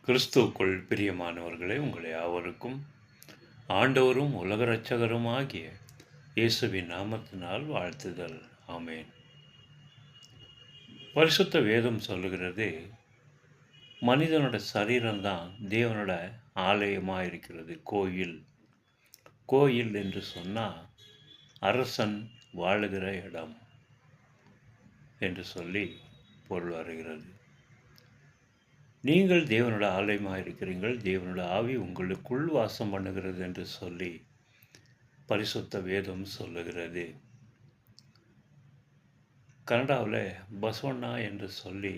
கிறிஸ்துவுக்குள் பிரியமானவர்களே, உங்கள் யாவருக்கும் ஆண்டவரும் உலக இரட்சகருமாகிய இயேசுவின் நாமத்தினால் வாழ்த்துதல். ஆமென். பரிசுத்த வேதம் சொல்லுகிறது, மனிதனோட சரீரம்தான் தேவனோட ஆலயமாக இருக்கிறது. கோயில் என்று சொன்னால் அரசன் வாழுகிற இடம் என்று சொல்லி பொருள் வருகிறது. நீங்கள் தேவனோட ஆலயமாக இருக்கிறீர்கள், தேவனோட ஆவி உங்களுக்குள் வாசம் பண்ணுகிறது என்று சொல்லி பரிசுத்த வேதம் சொல்லுகிறது. கனடாவில் பசவண்ணா என்று சொல்லி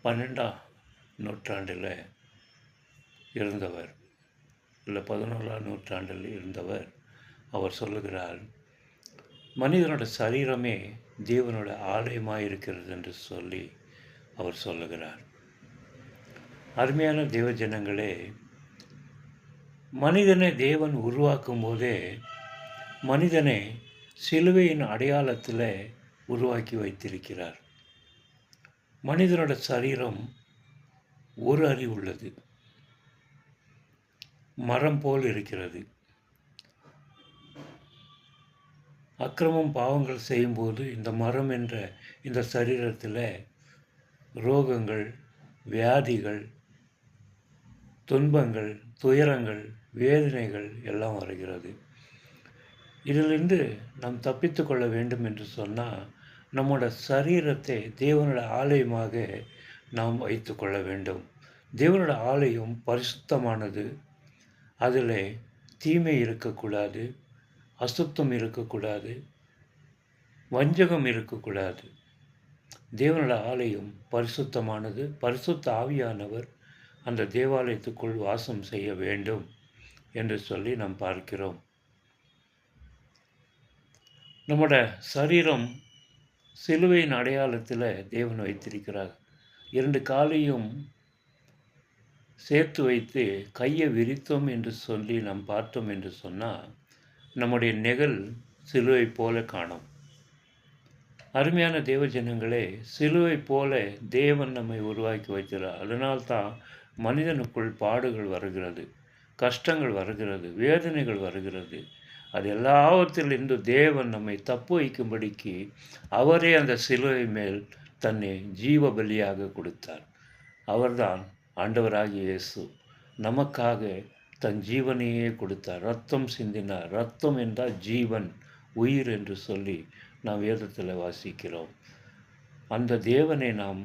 12ஆம் நூற்றாண்டில் இருந்தவர், இல்லை 11ஆம் நூற்றாண்டில் இருந்தவர். அவர் சொல்லுகிறார், மனிதனோட சரீரமே தேவனோட ஆலயமாக இருக்கிறது என்று சொல்லி அவர் சொல்லுகிறார். அருமையான தேவ ஜனங்களே, மனிதனை தேவன் உருவாக்கும் போதே மனிதனை சிலுவையின் அடையாளத்தில் உருவாக்கி வைத்திருக்கிறார். மனிதனோட சரீரம் ஒரு அடி உள்ளது, மரம் போல் இருக்கிறது. அக்கிரமம் பாவங்கள் செய்யும்போது இந்த மரம் என்ற இந்த சரீரத்தில் ரோகங்கள், வியாதிகள், துன்பங்கள், துயரங்கள், வேதனைகள் எல்லாம் வருகிறது. இதிலிருந்து நாம் தப்பித்து கொள்ள வேண்டும் என்று சொன்னால் நம்மோட சரீரத்தை தேவனோட ஆலயமாக நாம் வைத்து கொள்ள வேண்டும். தேவனோட ஆலயம் பரிசுத்தமானது. அதில் தீமை இருக்கக்கூடாது, அசுத்தம் இருக்கக்கூடாது, வஞ்சகம் இருக்கக்கூடாது. தேவனோட ஆலயம் பரிசுத்தமானது. பரிசுத்த ஆவியானவர் அந்த தேவாலயத்துக்குள் வாசம் செய்ய வேண்டும் என்று சொல்லி நாம் பார்க்கிறோம். நம்மோட சரீரம் சிலுவையின் அடையாளத்தில் தேவன் வைத்திருக்கிறார். 2 காலையும் சேர்த்து வைத்து கையை விரித்தோம் என்று சொல்லி நாம் பார்த்தோம் என்று சொன்னால் நம்முடைய நெகல் சிலுவை போல காணும். அருமையான தேவ ஜனங்களே, சிலுவை போல தேவன் நம்மை உருவாக்கி வைக்கிறார். அதனால்தான் மனிதனுக்குள் பாடுகள் வருகிறது, கஷ்டங்கள் வருகிறது, வேதனைகள் வருகிறது. அது எல்லாவற்றிலிருந்து தேவன் நம்மை தப்பு வைக்கும்படிக்கு அவரே அந்த சிலுவை மேல் தன்னை ஜீவ பலியாக கொடுத்தார். அவர்தான் ஆண்டவராகிய இயேசு. நமக்காக தன் ஜீவனையே கொடுத்தார், ரத்தம் சிந்தினார். ரத்தம் என்றால் ஜீவன், உயிர் என்று சொல்லி நாம் வேதத்தில் வாசிக்கிறோம். அந்த தேவனை நாம்